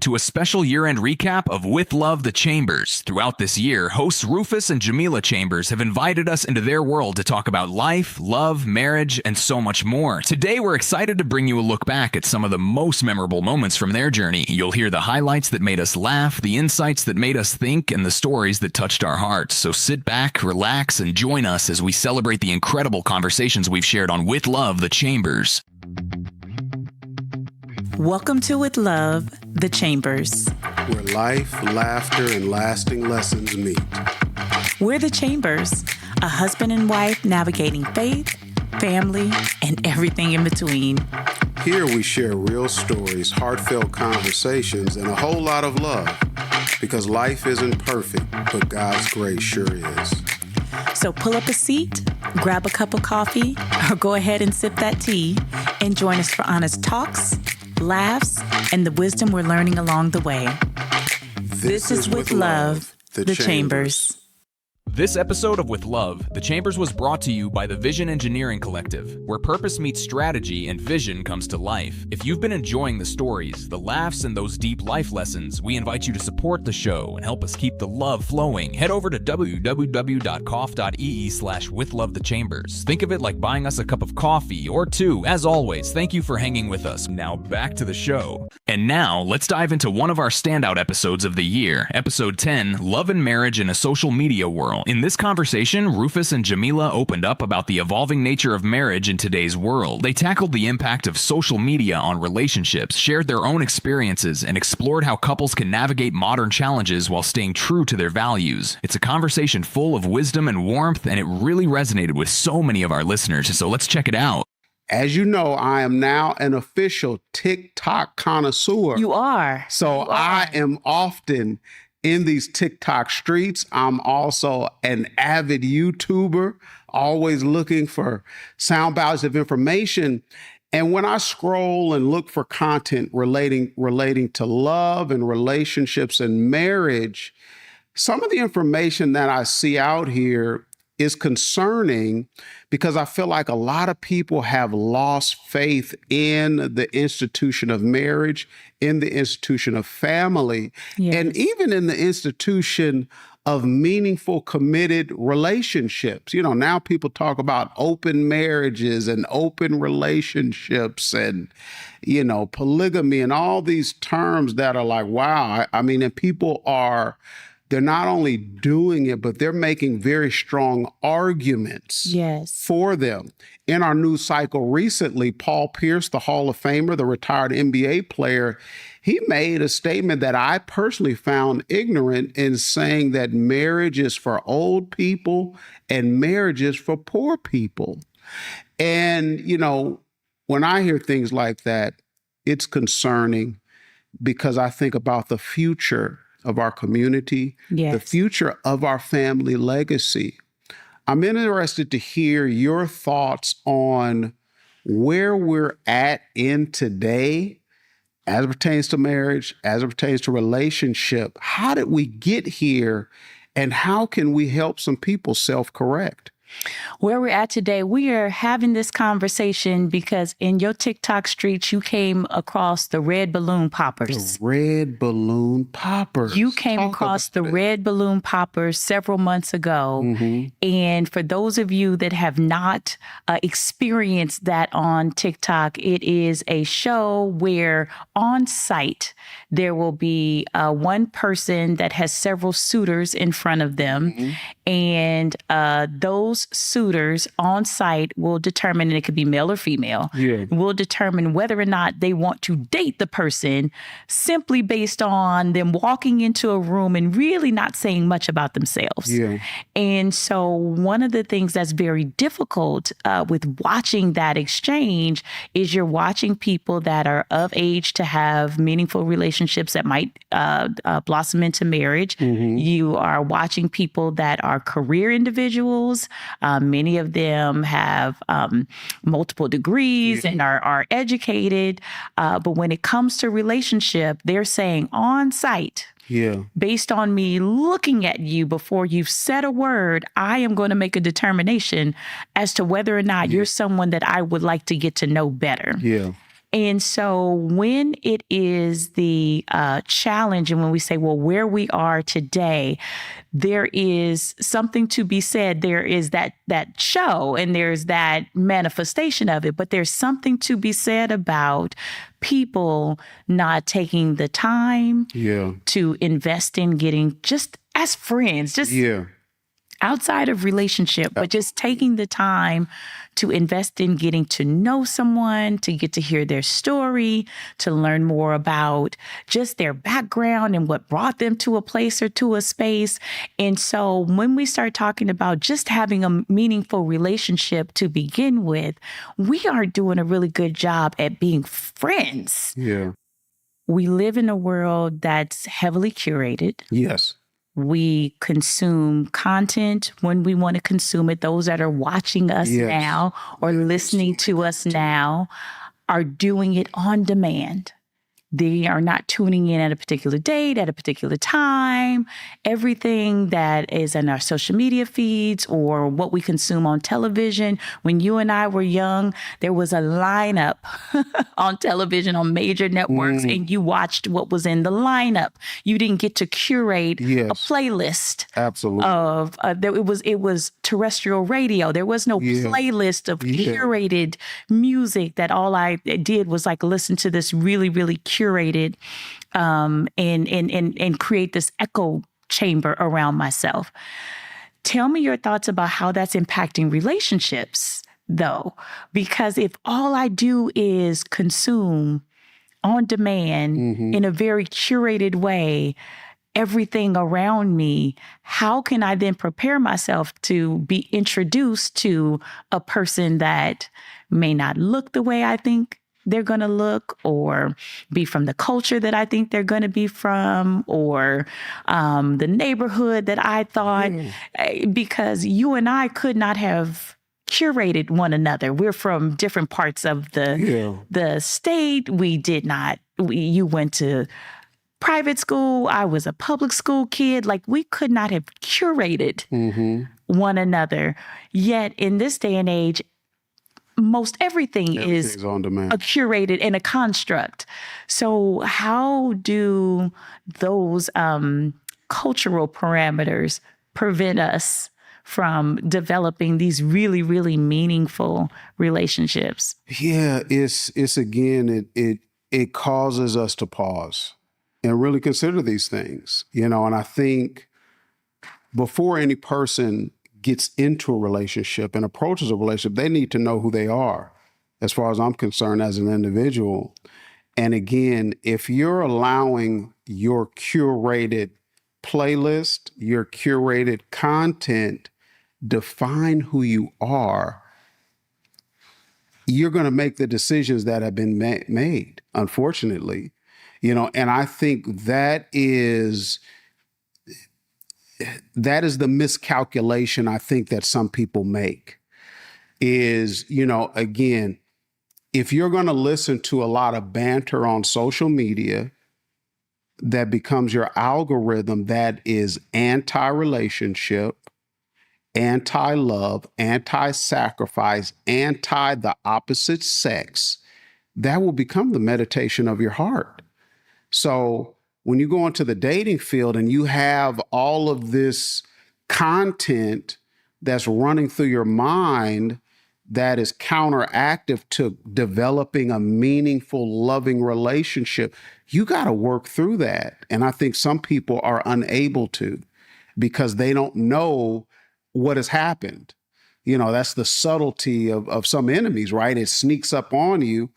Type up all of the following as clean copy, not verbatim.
To a special year-end recap of With Love, The Chambers. Throughout this year, hosts Rufus and Jamila Chambers have invited us into their world to talk about life, love, marriage, and so much more. Today, we're excited to bring you a look back at some of the most memorable moments from their journey. You'll hear the highlights that made us laugh, the insights that made us think, and the stories that touched our hearts. So sit back, relax, and join us as we celebrate the incredible conversations we've shared on With Love, The Chambers. Welcome to With Love, The Chambers. Where life, laughter, and lasting lessons meet. We're The Chambers, a husband and wife navigating faith, family, and everything in between. Here we share real stories, heartfelt conversations, and a whole lot of love. Because life isn't perfect, but God's grace sure is. So pull up a seat, grab a cup of coffee, or go ahead and sip that tea, and join us for honest talks, laughs, and the wisdom we're learning along the way. This is With Love, The Chambers. This episode of With Love, The Chambers was brought to you by the Vision Engineering Collective, where purpose meets strategy and vision comes to life. If you've been enjoying the stories, the laughs, and those deep life lessons, we invite you to support the show and help us keep the love flowing. Head over to www.coff.ee/withlovethechambers. Think of it like buying us a cup of coffee or two. As always, thank you for hanging with us. Now back to the show. And now, let's dive into one of our standout episodes of the year, Episode 10, Love and Marriage in a Social Media World. In this conversation, Rufus and Jamila opened up about the evolving nature of marriage in today's world. They tackled the impact of social media on relationships, shared their own experiences, and explored how couples can navigate modern challenges while staying true to their values. It's a conversation full of wisdom and warmth, and it really resonated with so many of our listeners, so let's check it out. As you know, I am now an official TikTok connoisseur. You are. So I am often in these TikTok streets. I'm also an avid YouTuber, always looking for sound bites of information. And when I scroll and look for content relating to love and relationships and marriage, some of the information that I see out here is concerning because I feel like a lot of people have lost faith in the institution of marriage, in the institution of family, and even in the institution of meaningful, committed relationships. You know, now people talk about open marriages and open relationships and, you know, polygamy and all these terms that are like, wow. I mean, and people they're not only doing it, but they're making very strong arguments for them. In our news cycle recently, Paul Pierce, the Hall of Famer, the retired NBA player, he made a statement that I personally found ignorant in saying that marriage is for old people and marriage is for poor people. And, you know, when I hear things like that, it's concerning because I think about the future of our community, the future of our family legacy. I'm interested to hear your thoughts on where we're at in today as it pertains to marriage, as it pertains to relationship. How did we get here and how can we help some people self-correct? Where we're at today, we are having this conversation because in your TikTok streets, you came across the red balloon poppers. The red balloon poppers. You came across the red balloon poppers several months ago. Mm-hmm. And for those of you that have not experienced that on TikTok, it is a show where on site, there will be one person that has several suitors in front of them. Mm-hmm. And those suitors on site will determine, and it could be male or female, will determine whether or not they want to date the person simply based on them walking into a room and really not saying much about themselves. Yeah. And so one of the things that's very difficult with watching that exchange is you're watching people that are of age to have meaningful relationships that might blossom into marriage. Mm-hmm. You are watching people that are career individuals. Many of them have multiple degrees and are educated. But when it comes to relationship, they're saying on site, based on me looking at you before you've said a word, I am going to make a determination as to whether or not you're someone that I would like to get to know better. Yeah. And so when it is the challenge, and when we say, well, where we are today, there is something to be said. There is that show and there's that manifestation of it, but there's something to be said about people not taking the time to invest in getting, just as friends, just outside of relationship, but just taking the time to invest in getting to know someone, to get to hear their story, to learn more about just their background and what brought them to a place or to a space. And so when we start talking about just having a meaningful relationship to begin with, we are doing a really good job at being friends. Yeah. We live in a world that's heavily curated. Yes. We consume content when we want to consume it. Those that are watching us now or listening to us now are doing it on demand. They are not tuning in at a particular date, at a particular time. Everything that is in our social media feeds or what we consume on television. When you and I were young, there was a lineup on television on major networks, and you watched what was in the lineup. You didn't get to curate a playlist. Absolutely. Of it was terrestrial radio. There was no playlist of curated music that all I did was like listen to this really, really curated and create this echo chamber around myself. Tell me your thoughts about how that's impacting relationships, though, because if all I do is consume on demand in a very curated way, everything around me, how can I then prepare myself to be introduced to a person that may not look the way I think they're going to look, or be from the culture that I think they're going to be from, or the neighborhood that I thought, because you and I could not have curated one another. We're from different parts of the state. We did not, you went to private school. I was a public school kid. Like, we could not have curated one another. Yet in this day and age, most everything is on demand, a curated and a construct. So how do those cultural parameters prevent us from developing these really, really meaningful relationships? Yeah, it's again, it causes us to pause and really consider these things, and I think before any person gets into a relationship and approaches a relationship, they need to know who they are, as far as I'm concerned, as an individual. And again, if you're allowing your curated playlist, your curated content define who you are, you're going to make the decisions that have been made, unfortunately. And I think that is the miscalculation I think that some people make is, again, if you're going to listen to a lot of banter on social media that becomes your algorithm, that is anti-relationship, anti-love, anti-sacrifice, anti the opposite sex, that will become the meditation of your heart. So when you go into the dating field and you have all of this content that's running through your mind that is counteractive to developing a meaningful, loving relationship, you got to work through that. And I think some people are unable to because they don't know what has happened. That's the subtlety of some enemies, right? It sneaks up on you.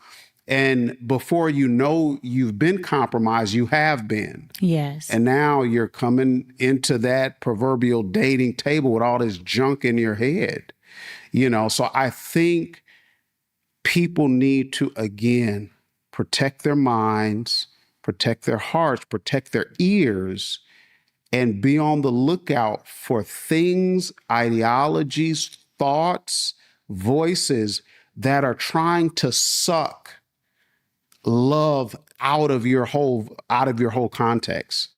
And before you know you've been compromised, you have been. Yes. And now you're coming into that proverbial dating table with all this junk in your head. So I think people need to, again, protect their minds, protect their hearts, protect their ears, and be on the lookout for things, ideologies, thoughts, voices that are trying to suck love out of your whole context.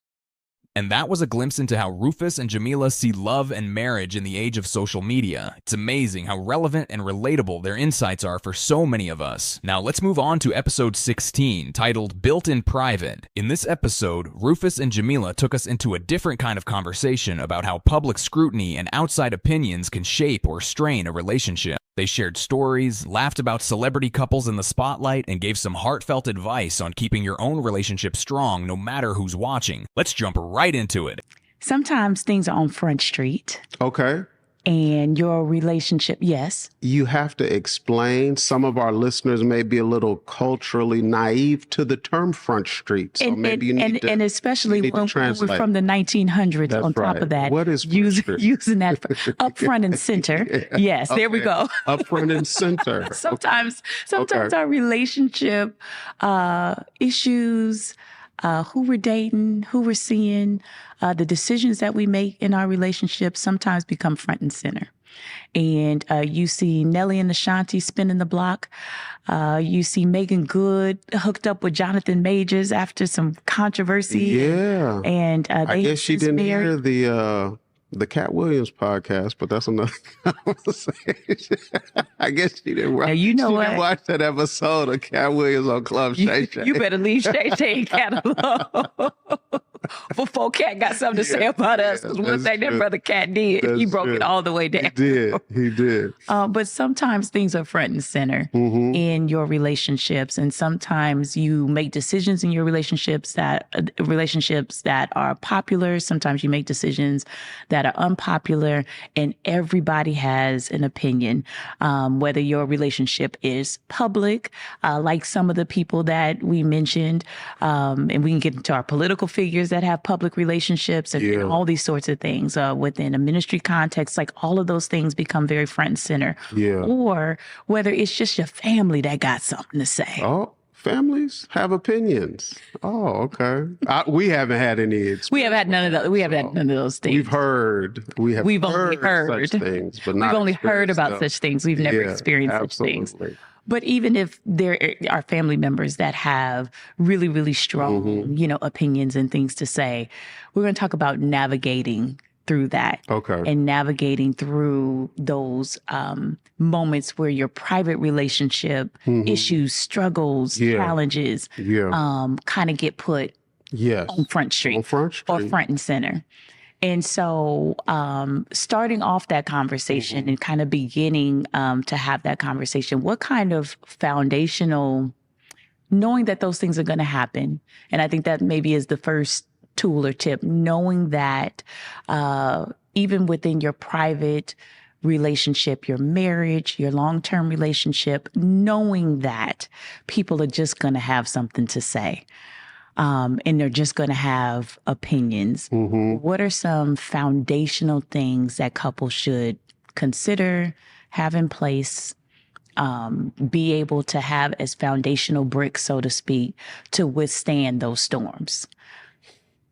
And that was a glimpse into how Rufus and Jamila see love and marriage in the age of social media. It's amazing how relevant and relatable their insights are for so many of us. Now let's move on to episode 16, titled Built in Private. In this episode, Rufus and Jamila took us into a different kind of conversation about how public scrutiny and outside opinions can shape or strain a relationship. They shared stories, laughed about celebrity couples in the spotlight, and gave some heartfelt advice on keeping your own relationship strong no matter who's watching. Let's jump right into it. Sometimes things are on Front Street Okay. and your relationship, yes. You have to explain. Some of our listeners may be a little culturally naive to the term Front Street. So maybe you need to. And especially need to when we're translate. from the 1900s. That's on top right. of that, What is Front Street? using that up front and center. Yes, there we go. Up front and center. Sometimes Okay. our relationship issues, who we're dating, who we're seeing, the decisions that we make in our relationship sometimes become front and center. And you see Nelly and Ashanti spinning the block. You see Megan Good hooked up with Jonathan Majors after some controversy. Yeah. And I they guess she just didn't married. hear the Cat Williams podcast, but that's another conversation. I guess she didn't watch. Now, you know she what? didn't watch that episode of Cat Williams on Club Shay Shay. You better leave Shay Shay catalog before Cat got something to say about us. Because one that's thing that true. brother Cat did, he That's broke true. it all the way He down. did. He did. But sometimes things are front and center Mm-hmm. in your relationships, and sometimes you make decisions in your relationships that are popular. Sometimes you make decisions that are unpopular, and everybody has an opinion. Whether your relationship is public, like some of the people that we mentioned, and we can get into our political figures that have public relationships and Yeah. all these sorts of things within a ministry context. Like all of those things become very front and center. Yeah. Or whether it's just your family that got something to say. Oh, families have opinions. Oh, okay. We haven't had any. We have had none of those. We have had none of those things. We've heard. We've only heard. such things, but We've not only heard experienced about them. such things. We've never Yeah, experienced such things. absolutely. But even if there are family members that have really, really strong, Mm-hmm. opinions and things to say, we're going to talk about navigating through that. Okay. And navigating through those moments where your private relationship issues, struggles, Mm-hmm. Yeah. challenges, Yeah. kind of get put Yes. on Front Street On Front or Street. front and center. And so starting off that conversation and kind of beginning to have that conversation, what kind of foundational, knowing that those things are going to happen, and I think that maybe is the first tool or tip, knowing that even within your private relationship, your marriage, your long-term relationship, knowing that people are just going to have something to say. And they're just going to have opinions. Mm-hmm. What are some foundational things that couples should consider, have in place, be able to have as foundational bricks, so to speak, to withstand those storms?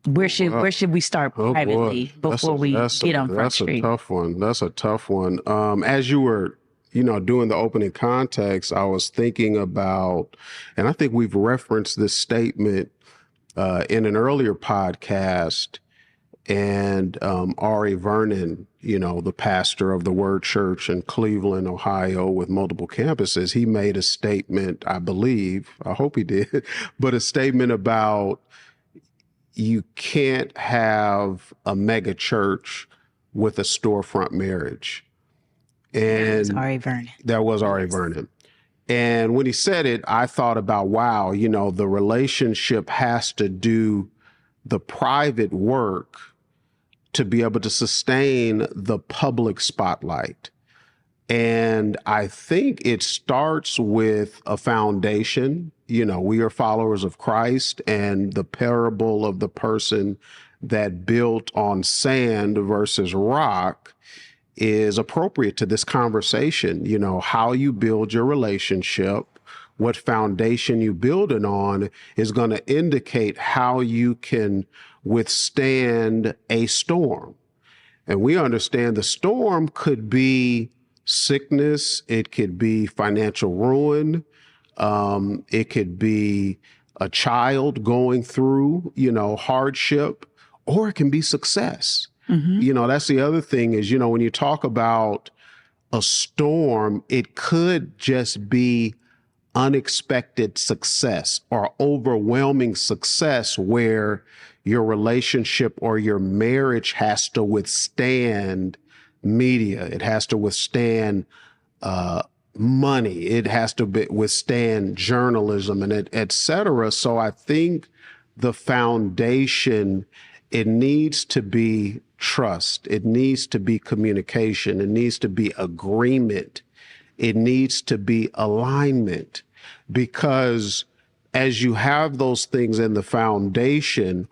Where should we start Oh, privately boy. before we get on Front That's a Street? tough one. That's a tough one. As you were, doing the opening context, I was thinking about, and I think we've referenced this statement in an earlier podcast, and Ari Vernon, the pastor of the Word Church in Cleveland, Ohio, with multiple campuses, he made a statement, I hope he did, but a statement about you can't have a mega church with a storefront marriage. And Sorry, Vernon. that was Ari Vernon. And when he said it, I thought about, wow, the relationship has to do the private work to be able to sustain the public spotlight. And I think it starts with a foundation. We are followers of Christ, and the parable of the person that built on sand versus rock is appropriate to this conversation. How you build your relationship, what foundation you build it on is going to indicate how you can withstand a storm. And we understand the storm could be sickness, it could be financial ruin, it could be a child going through, hardship, or it can be success. You know, that's the other thing is, you know, when you talk about a storm, it could just be unexpected success or overwhelming success where your relationship or your marriage has to withstand media. It has to withstand money. It has to withstand journalism and et cetera. So I think the foundation, it needs to be trust. It needs to be communication. It needs to be agreement. It needs to be alignment, because as you have those things in the foundation,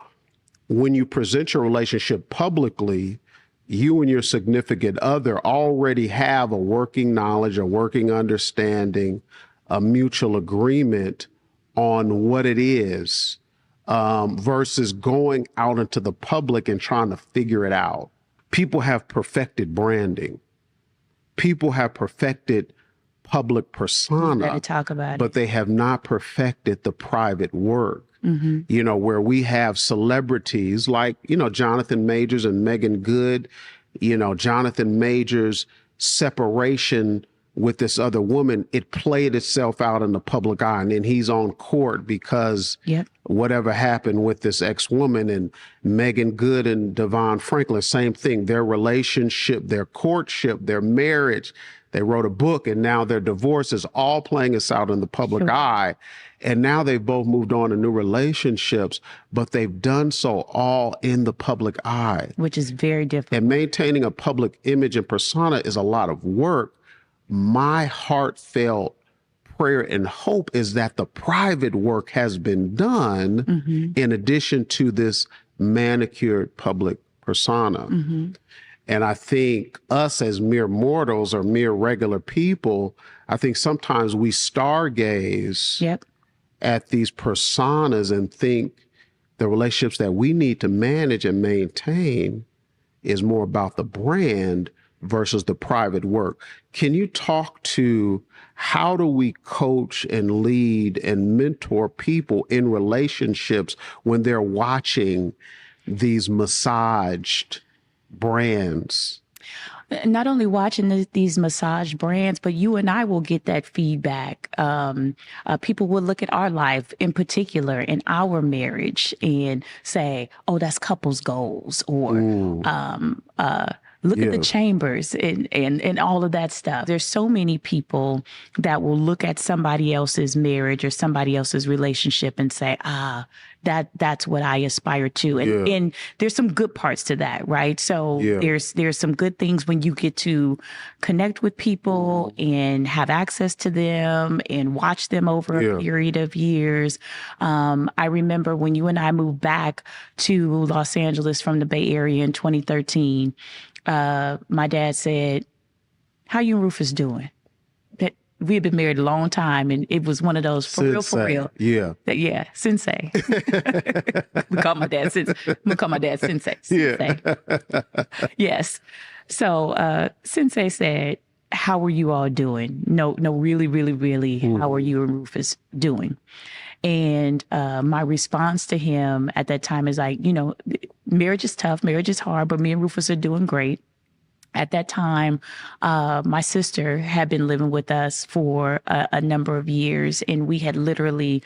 when you present your relationship publicly, you and your significant other already have a working knowledge, a working understanding, a mutual agreement on what it is, versus going out into the public and trying to figure it out. People have perfected branding. People have perfected public persona, Better talk about but it. they have not perfected the private work. You know, where we have celebrities like, you know, Jonathan Majors and Megan Good, you know, Jonathan Majors' separation with this other woman, it played itself out in the public eye. And then he's on court because whatever happened with this ex-woman. And Megan Good and Devon Franklin, same thing. Their relationship, their courtship, their marriage, they wrote a book, and now their divorce is all playing us out in the public eye. And now they've both moved on to new relationships, but they've done so all in the public eye. Which is very difficult. And maintaining a public image and persona is a lot of work. My heartfelt prayer and hope is that the private work has been done in addition to this manicured public persona. And I think us as mere mortals or mere regular people, I think sometimes we stargaze at these personas and think the relationships that we need to manage and maintain is more about the brand versus the private work. Can you talk to how do we coach and lead and mentor people in relationships when they're watching these massaged brands? Not only watching these massage brands, but you and I will get that feedback. People will look at our life in particular, in our marriage, and say, "Oh, that's couples goals," or look at the chambers and all of that stuff. There's so many people that will look at somebody else's marriage or somebody else's relationship and say, that's what I aspire to. And there's some good parts to that, right? So there's some good things when you get to connect with people and have access to them and watch them over a period of years. I remember when you and I moved back to Los Angeles from the Bay Area in 2013, my dad said, "How you and Rufus doing?" That we had been married a long time, and it was one of those for real. That, Sensei. We call my dad Sensei. I'm gonna call my dad Sensei. Yes. So Sensei said, "How are you all doing?" No, really, really, really. How are you and Rufus doing? And my response to him at that time is like, marriage is tough, marriage is hard, but me and Rufus are doing great. At that time, my sister had been living with us for a number of years, and we had literally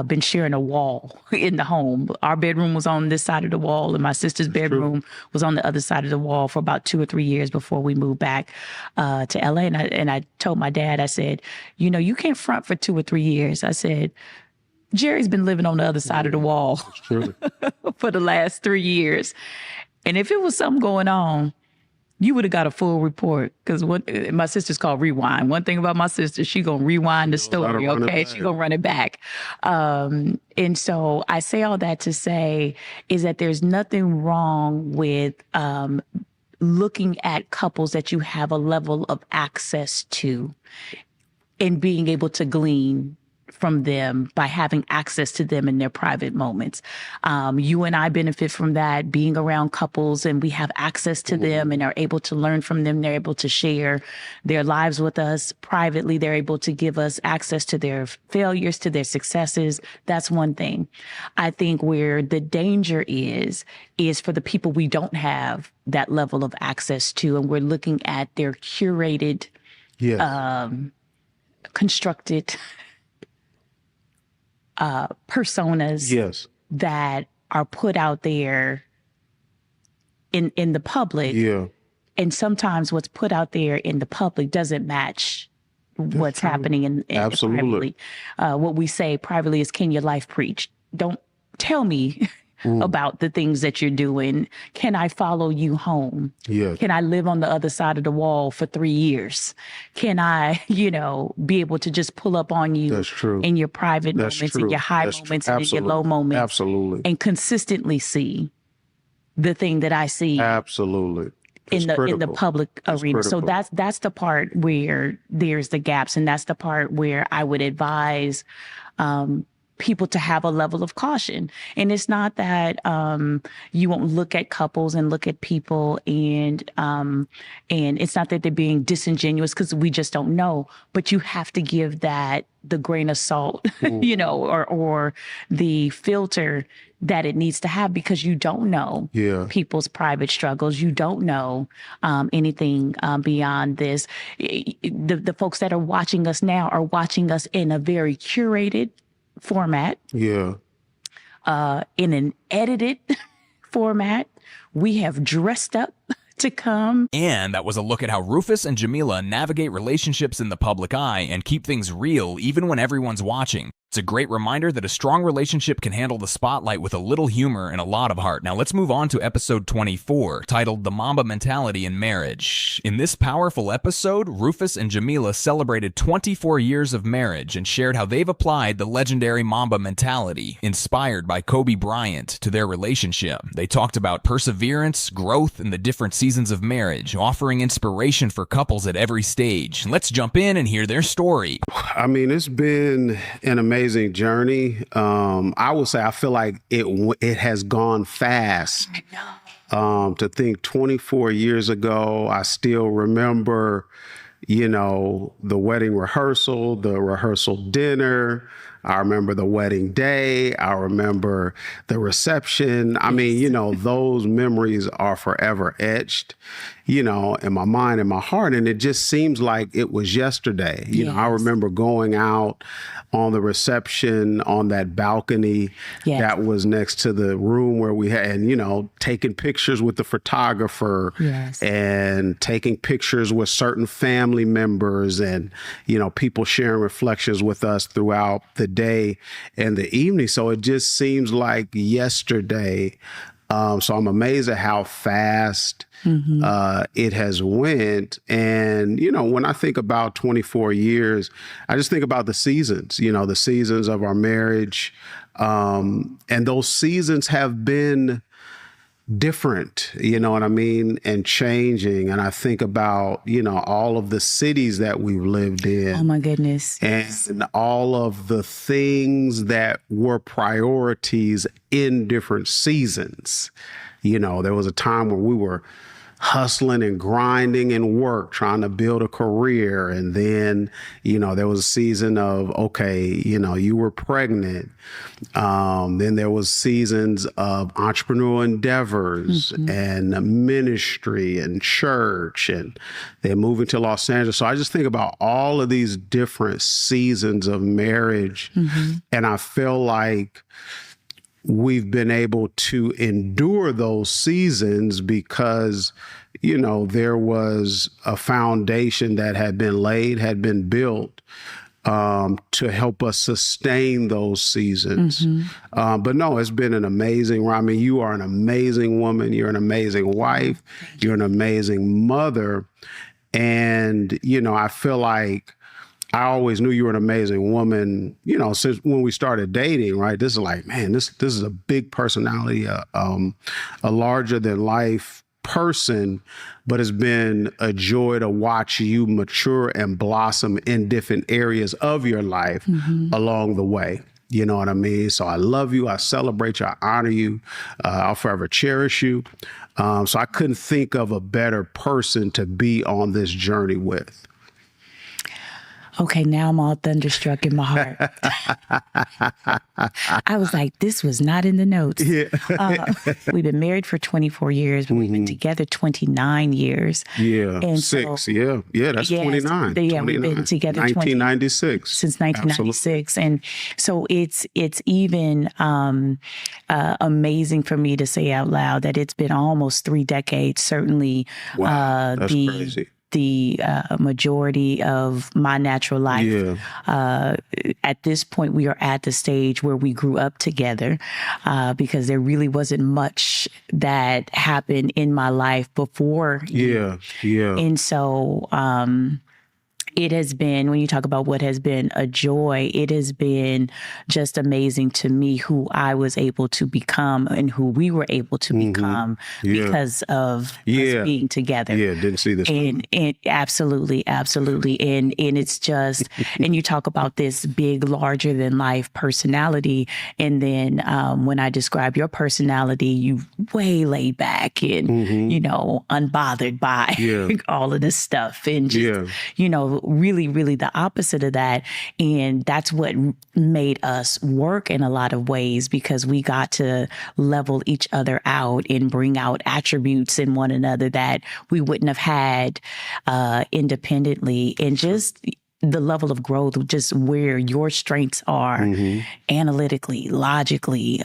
been sharing a wall in the home. Our bedroom was on this side of the wall, and my sister's bedroom was on the other side of the wall for about 2 or 3 years before we moved back to LA. And I told my dad, I said, you can't front for 2 or 3 years. I said, Jerry's been living on the other side of the wall for the last 3 years. And if it was something going on, you would have got a full report, because what my sister's called rewind. One thing about my sister, she gonna rewind the story, okay? She gonna run it back. And so I say all that to say is that there's nothing wrong with looking at couples that you have a level of access to and being able to glean from them by having access to them in their private moments. You and I benefit from that, being around couples, and we have access to them and are able to learn from them. They're able to share their lives with us privately. They're able to give us access to their failures, to their successes. That's one thing. I think where the danger is for the people we don't have that level of access to, and we're looking at their curated, constructed personas that are put out there in the public. Yeah. And sometimes what's put out there in the public doesn't match what's happening in privately. What we say privately is, can your life preach? Don't tell me about the things that you're doing. Can I follow you home? Yeah. Can I live on the other side of the wall for 3 years? Can I, be able to just pull up on you That's true. in your private That's moments, true. in your high That's moments, true. and in your low moments? Absolutely. And consistently see the thing that I see Absolutely. in the public arena. So critical. that's the part where there's the gaps, and that's the part where I would advise people to have a level of caution. And it's not that you won't look at couples and look at people, and it's not that they're being disingenuous, because we just don't know. But you have to give that the grain of salt, or the filter that it needs to have, because you don't know people's private struggles. You don't know anything beyond this. The folks that are watching us now are watching us in a very curated format. Yeah. In an edited format. We have dressed up to come. And that was a look at how Rufus and Jamila navigate relationships in the public eye and keep things real even when everyone's watching. It's a great reminder that a strong relationship can handle the spotlight with a little humor and a lot of heart. Now let's move on to episode 24, titled The Mamba Mentality in Marriage. In this powerful episode, Rufus and Jamila celebrated 24 years of marriage and shared how they've applied the legendary Mamba mentality, inspired by Kobe Bryant, to their relationship. They talked about perseverance, growth, and the different seasons of marriage, offering inspiration for couples at every stage. Let's jump in and hear their story. I mean, it's been an amazing journey. I will say I feel like it has gone fast. To think 24 years ago, I still remember, the wedding rehearsal, the rehearsal dinner. I remember the wedding day. I remember the reception. I mean, those memories are forever etched, in my mind and my heart. And it just seems like it was yesterday. I remember going out on the reception on that balcony that was next to the room where we had, and, taking pictures with the photographer and taking pictures with certain family members and, people sharing reflections with us throughout the day and the evening. So it just seems like yesterday. So I'm amazed at how fast it has went. And, when I think about 24 years, I just think about the seasons, the seasons of our marriage. And those seasons have been different, you know what I mean, and changing. And I think about, all of the cities that we've lived in. Oh, my goodness. And all of the things that were priorities in different seasons. There was a time when we were hustling and grinding and work, trying to build a career. And then, there was a season of, okay, you were pregnant. Then there was seasons of entrepreneurial endeavors and ministry and church, and then moving to Los Angeles. So I just think about all of these different seasons of marriage. And I feel like we've been able to endure those seasons because, there was a foundation that had been laid, had been built to help us sustain those seasons. But no, it's been an amazing, I mean, you are an amazing woman. You're an amazing wife. You're an amazing mother. And, I feel like I always knew you were an amazing woman, since when we started dating, right? This is like, man, this is a big personality, a larger than life person, but it's been a joy to watch you mature and blossom in different areas of your life along the way. You know what I mean? So I love you. I celebrate you. I honor you. I'll forever cherish you. So I couldn't think of a better person to be on this journey with. Okay, now I'm all thunderstruck in my heart. I was like, this was not in the notes. Yeah. We've been married for 24 years, but we've been together 29 years. Yeah. And Six. so- Yeah, that's Yes, 29. yeah, we've been together 1996. since 1996. And so it's even amazing for me to say out loud that it's been almost 3 decades, certainly Wow, that's crazy. the majority of my natural life. Yeah. At this point, we are at the stage where we grew up together because there really wasn't much that happened in my life before. Yeah. Yeah. And so it has been, when you talk about what has been a joy, it has been just amazing to me who I was able to become and who we were able to become because of us being together. Yeah. Didn't see this. And absolutely. And it's just, and you talk about this big, larger than life personality. And then when I describe your personality, you way laid back and, you know, unbothered by all of this stuff and just, you know, really, really the opposite of that. And that's what made us work in a lot of ways because we got to level each other out and bring out attributes in one another that we wouldn't have had independently. And just the level of growth, just where your strengths are analytically, logically.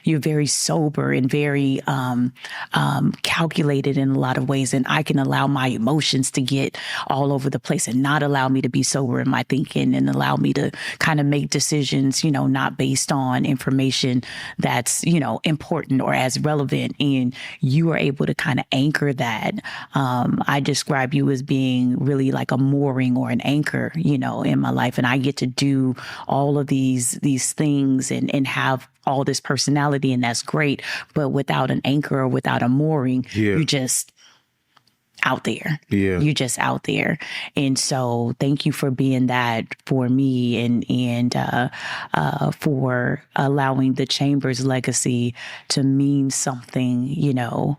You're very sober and very calculated in a lot of ways. And I can allow my emotions to get all over the place and not allow me to be sober in my thinking and allow me to kind of make decisions, you know, not based on information that's, you know, important or as relevant. And you are able to kind of anchor that. I describe you as being really like a mooring or an anchor, you know, in my life. And I get to do all of these things and have all this personality, and that's great. But without an anchor or without a mooring, you just out there. Yeah. You're just out there. And so thank you for being that for me and for allowing the Chambers legacy to mean something, you know,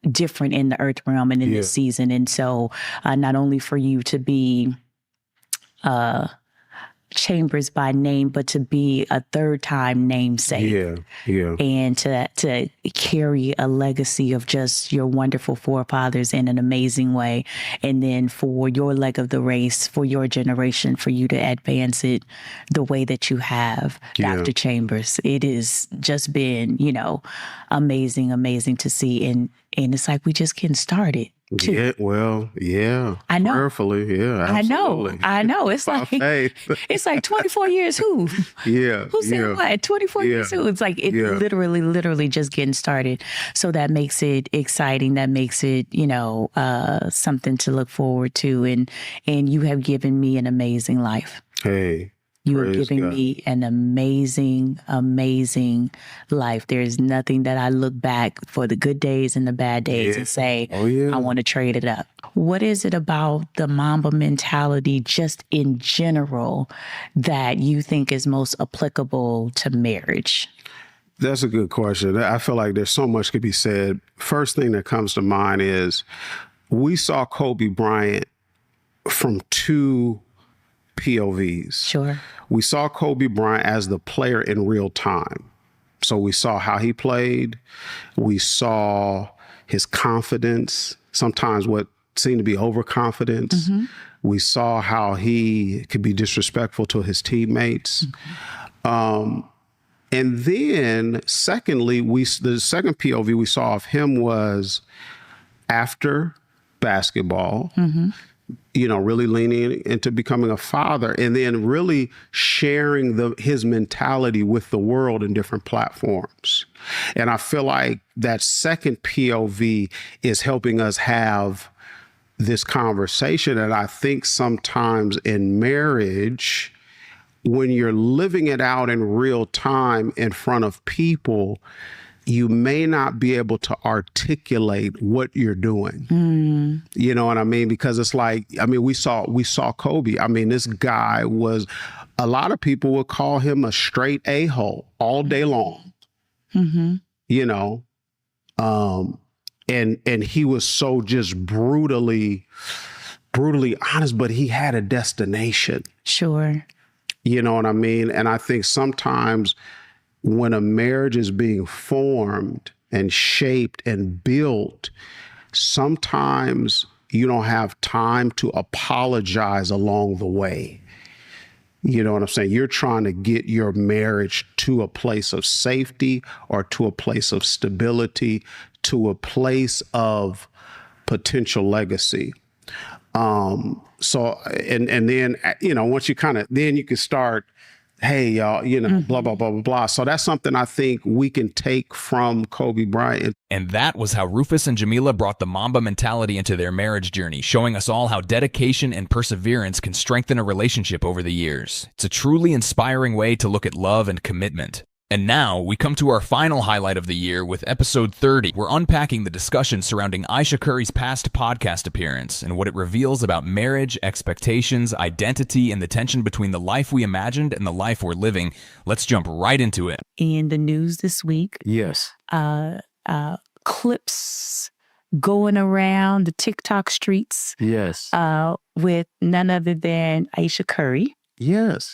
different in the earth realm and in this season. And so not only for you to be Chambers by name, but to be a third time namesake. And to carry a legacy of just your wonderful forefathers in an amazing way. And then for your leg of the race, for your generation, for you to advance it the way that you have, Dr. Chambers. It has just been, you know, amazing to see. And it's like we just getting started. Too. Yeah, well, yeah. I know. Prayerfully, yeah, absolutely. I know. It's like it's like 24 years who? Who said what? 24 years who? It's like it's literally just getting started. So that makes it exciting. That makes it, you know, something to look forward to. And you have given me an amazing life. Hey. You are giving me an amazing life. There is nothing that I look back for the good days and the bad days and say, I want to trade it up. What is it about the Mamba mentality just in general that you think is most applicable to marriage? That's a good question. I feel like there's so much could be said. First thing that comes to mind is we saw Kobe Bryant from 2 POVs. Sure. We saw Kobe Bryant as the player in real time. So we saw how he played. We saw his confidence, sometimes what seemed to be overconfidence. We saw how he could be disrespectful to his teammates. And then secondly, the second POV we saw of him was after basketball, you know, really leaning into becoming a father and then really sharing his mentality with the world in different platforms. And I feel like that second POV is helping us have this conversation. And I think sometimes in marriage, when you're living it out in real time in front of people, you may not be able to articulate what you're doing. You know what I mean? Because it's like, I mean, we saw Kobe. I mean, this guy was, a lot of people would call him a straight a-hole all day long. You know, and he was so just brutally honest, but he had a destination. Sure. You know what I mean? And I think sometimes when a marriage is being formed and shaped and built, sometimes you don't have time to apologize along the way. You know what I'm saying? You're trying to get your marriage to a place of safety or to a place of stability, to a place of potential legacy. So, and then, you know, once you then you can start, hey, y'all, you know, blah, blah, blah, blah, blah. So that's something I think we can take from Kobe Bryant. And that was how Rufus and Jamila brought the Mamba mentality into their marriage journey, showing us all how dedication and perseverance can strengthen a relationship over the years. It's a truly inspiring way to look at love and commitment. And now we come to our final highlight of the year with episode 30. We're unpacking the discussion surrounding Ayesha Curry's past podcast appearance and what it reveals about marriage, expectations, identity, and the tension between the life we imagined and the life we're living. Let's jump right into it. In the news this week, Yes. Clips going around the TikTok streets. Yes. With none other than Ayesha Curry. Yes.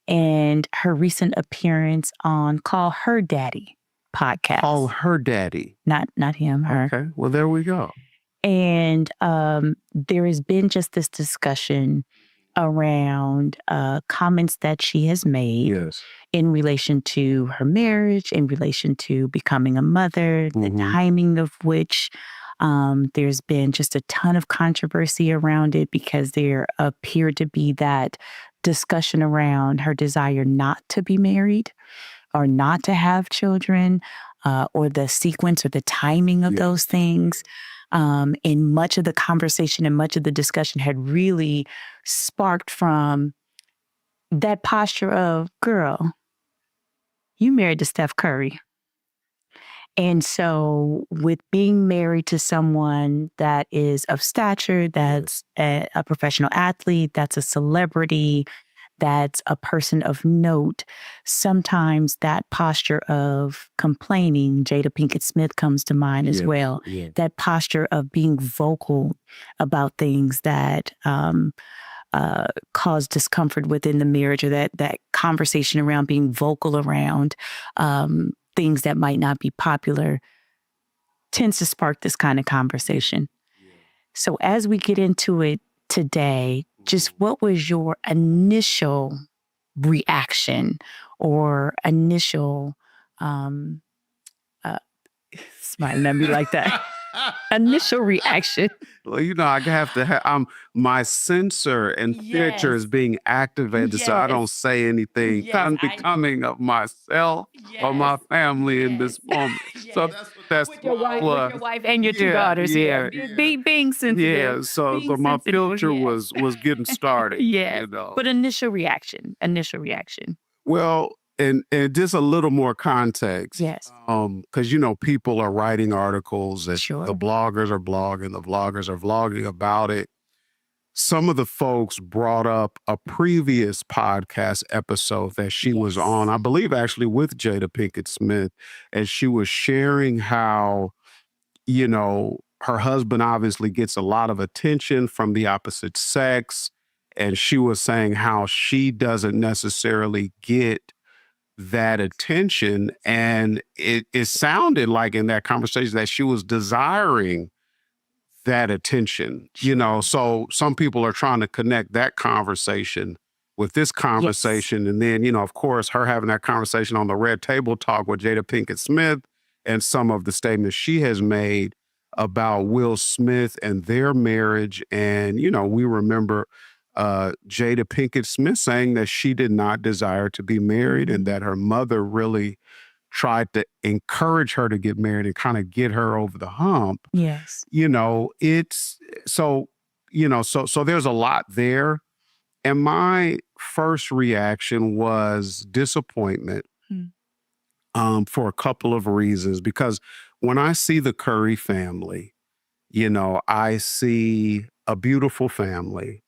And her recent appearance on Call Her Daddy podcast. Call Her Daddy. Not him, her. Okay, well, there we go. And there has been just this discussion around comments that she has made in relation to her marriage, in relation to becoming a mother, the timing of which there's been just a ton of controversy around it because there appeared to be that discussion around her desire not to be married or not to have children, or the sequence or the timing of those things. And much of the conversation and much of the discussion had really sparked from that posture of, girl, you married to Steph Curry. And so with being married to someone that is of stature, that's a professional athlete, that's a celebrity, that's a person of note, sometimes that posture of complaining, Jada Pinkett Smith comes to mind as well, that posture of being vocal about things that cause discomfort within the marriage, or that conversation around being vocal around things that might not be popular tends to spark this kind of conversation. So as we get into it today, just what was your initial reaction or initial, smiling at me like that, initial reaction? Well, you know, I have to have, my sensor and filter is being activated so I don't say anything unbecoming of myself or my family in this moment. So that's what that's With your wife and your two daughters. Being sensitive. Yeah, so my filter was getting started. You know. But initial reaction. Well, and just a little more context. Yes. Because, you know, people are writing articles and the bloggers are blogging, the vloggers are vlogging about it. Some of the folks brought up a previous podcast episode that she was on, I believe actually with Jada Pinkett Smith, and she was sharing how, you know, her husband obviously gets a lot of attention from the opposite sex. And she was saying how she doesn't necessarily get that attention. And it sounded like in that conversation that she was desiring that attention, you know. So some people are trying to connect that conversation with this conversation. And then, you know, of course, her having that conversation on the Red Table Talk with Jada Pinkett Smith and some of the statements she has made about Will Smith and their marriage. And, you know, we remember Jada Pinkett Smith saying that she did not desire to be married and that her mother really tried to encourage her to get married and kind of get her over the hump. Yes. You know, it's so, you know, so there's a lot there. And my first reaction was disappointment. for a couple of reasons. Because when I see the Curry family, I see a beautiful family.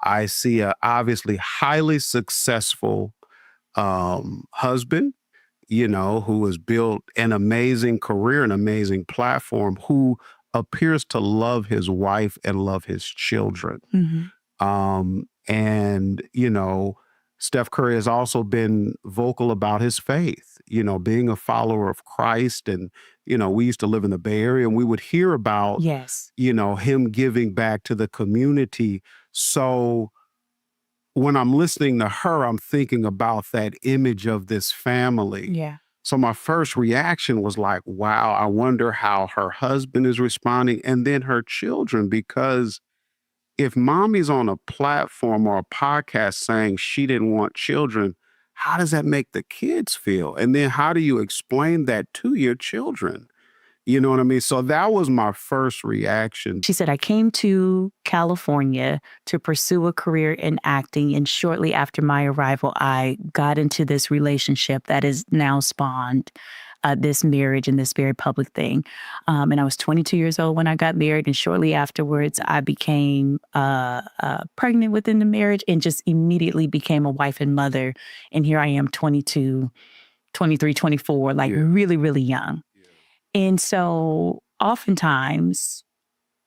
I see a obviously highly successful husband, who has built an amazing career, an amazing platform, who appears to love his wife and love his children. Mhm. And, Steph Curry has also been vocal about his faith, being a follower of Christ. And, we used to live in the Bay Area and we would hear about, Yes. him giving back to the community. So when I'm listening to her, I'm thinking about that image of this family. Yeah. So my first reaction was like, wow, I wonder how her husband is responding and then her children, because if mommy's on a platform or a podcast saying she didn't want children, how does that make the kids feel? And then how do you explain that to your children? You know what I mean? So that was my first reaction. She said, I came to California to pursue a career in acting. And shortly after my arrival, I got into this relationship that has now spawned this marriage and this very public thing. And I was 22 years old when I got married. And shortly afterwards, I became pregnant within the marriage and just immediately became a wife and mother. And here I am, 22, 23, 24, like really, really young. And so oftentimes,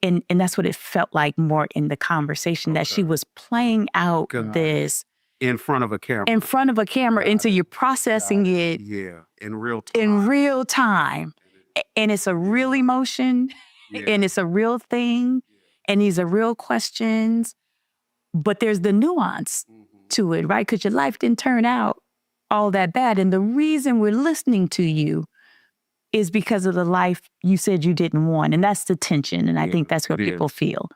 and that's what it felt like more in the conversation, that she was playing out this in front of a camera. And so you're processing it in real time. And it's a real emotion and it's a real thing and these are real questions, but there's the nuance to it, right? Because your life didn't turn out all that bad. And the reason we're listening to you is because of the life you said you didn't want. And that's the tension. And I think that's what people feel.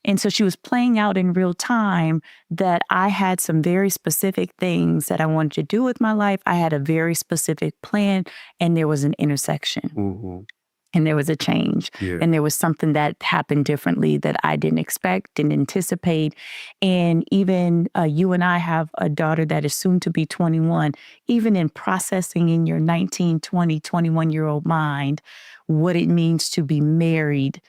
And so she was playing out in real time that I had some very specific things that I wanted to do with my life. I had a very specific plan, and there was an intersection. And there was a change. And there was something that happened differently that I didn't expect, didn't anticipate. And even you and I have a daughter that is soon to be 21. Even in processing in your 19, 20, 21-year-old mind what it means to be married,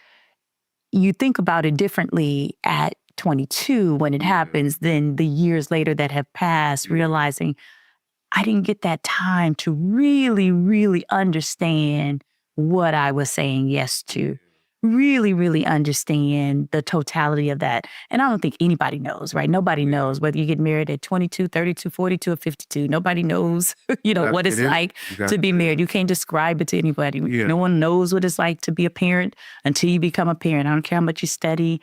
you think about it differently at 22 when it happens than the years later that have passed, realizing I didn't get that time to really, really understand what I was saying yes to. Really, really understand the totality of that. And I don't think anybody knows, right? Nobody knows whether you get married at 22, 32, 42, or 52. Nobody knows, what it's like to be married. You can't describe it to anybody. No one knows what it's like to be a parent until you become a parent. I don't care how much you study.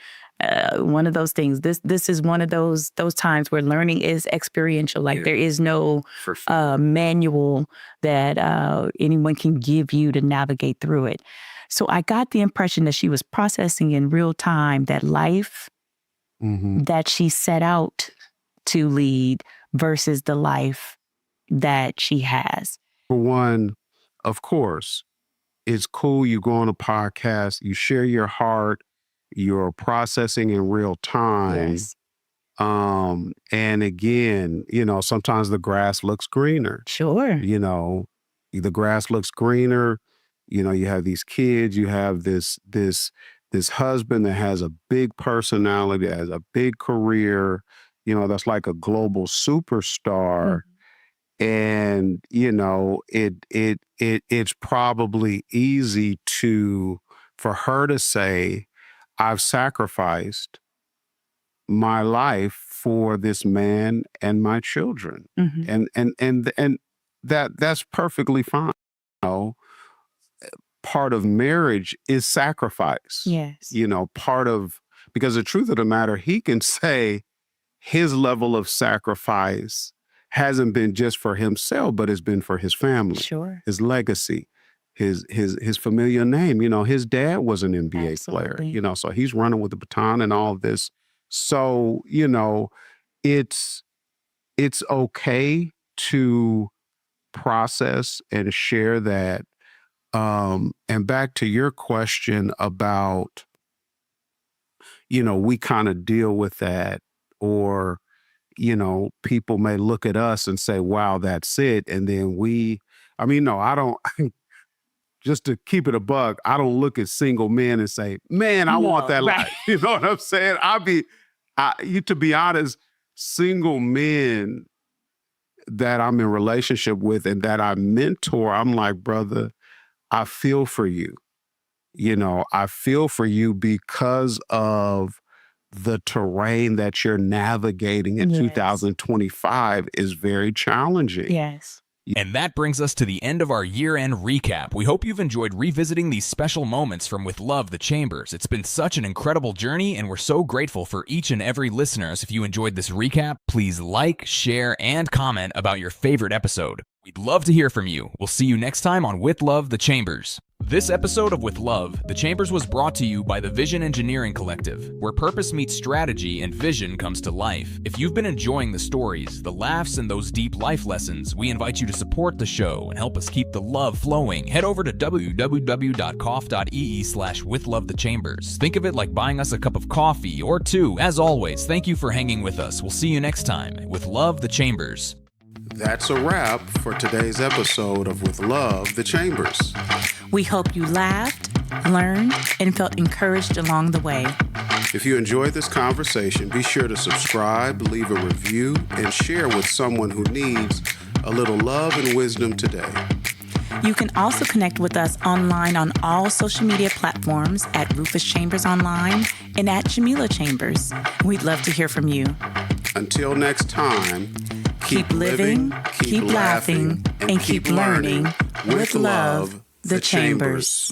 One of those things. This is one of those times where learning is experiential. Like there is no manual that anyone can give you to navigate through it. So I got the impression that she was processing in real time that life that she set out to lead versus the life that she has. For one, of course, it's cool. You go on a podcast, you share your heart, you're processing in real time. Yes. And again, sometimes the grass looks greener. Sure. The grass looks greener. You have these kids, you have this husband that has a big personality, that has a big career, that's like a global superstar. And, it's probably easy for her to say, I've sacrificed my life for this man and my children. And that's perfectly fine. Part of marriage is sacrifice. Yes. Because the truth of the matter, he can say his level of sacrifice hasn't been just for himself, but it's been for his family, Sure. his legacy, his familiar name. His dad was an NBA Absolutely. player, so he's running with the baton and all of this. So, it's okay to process and share that. And back to your question about, we kind of deal with that, or, people may look at us and say, wow, that's it. And then I mean, no, I don't. Just to keep it a buck, I don't look at single men and say, man, I want that right. life. You know what I'm saying? To be honest, single men that I'm in relationship with and that I mentor, I'm like, brother, I feel for you. You know, I feel for you because of the terrain that you're navigating in 2025 is very challenging. Yes. And that brings us to the end of our year-end recap. We hope you've enjoyed revisiting these special moments from With Love, The Chambers. It's been such an incredible journey, and we're so grateful for each and every listener. So if you enjoyed this recap, please like, share, and comment about your favorite episode. We'd love to hear from you. We'll see you next time on With Love, The Chambers. This episode of With Love, The Chambers was brought to you by the Vision Engineering Collective, where purpose meets strategy and vision comes to life. If you've been enjoying the stories, the laughs, and those deep life lessons, we invite you to support the show and help us keep the love flowing. Head over to www.coff.ee/withlovethechambers. Think of it like buying us a cup of coffee or two. As always, thank you for hanging with us. We'll see you next time. With Love, The Chambers. That's a wrap for today's episode of With Love, The Chambers. We hope you laughed, learned, and felt encouraged along the way. If you enjoyed this conversation, be sure to subscribe, leave a review, and share with someone who needs a little love and wisdom today. You can also connect with us online on all social media platforms at Rufus Chambers Online and at Jamila Chambers. We'd love to hear from you. Until next time, keep living, keep laughing, and keep learning with Love, The Chambers.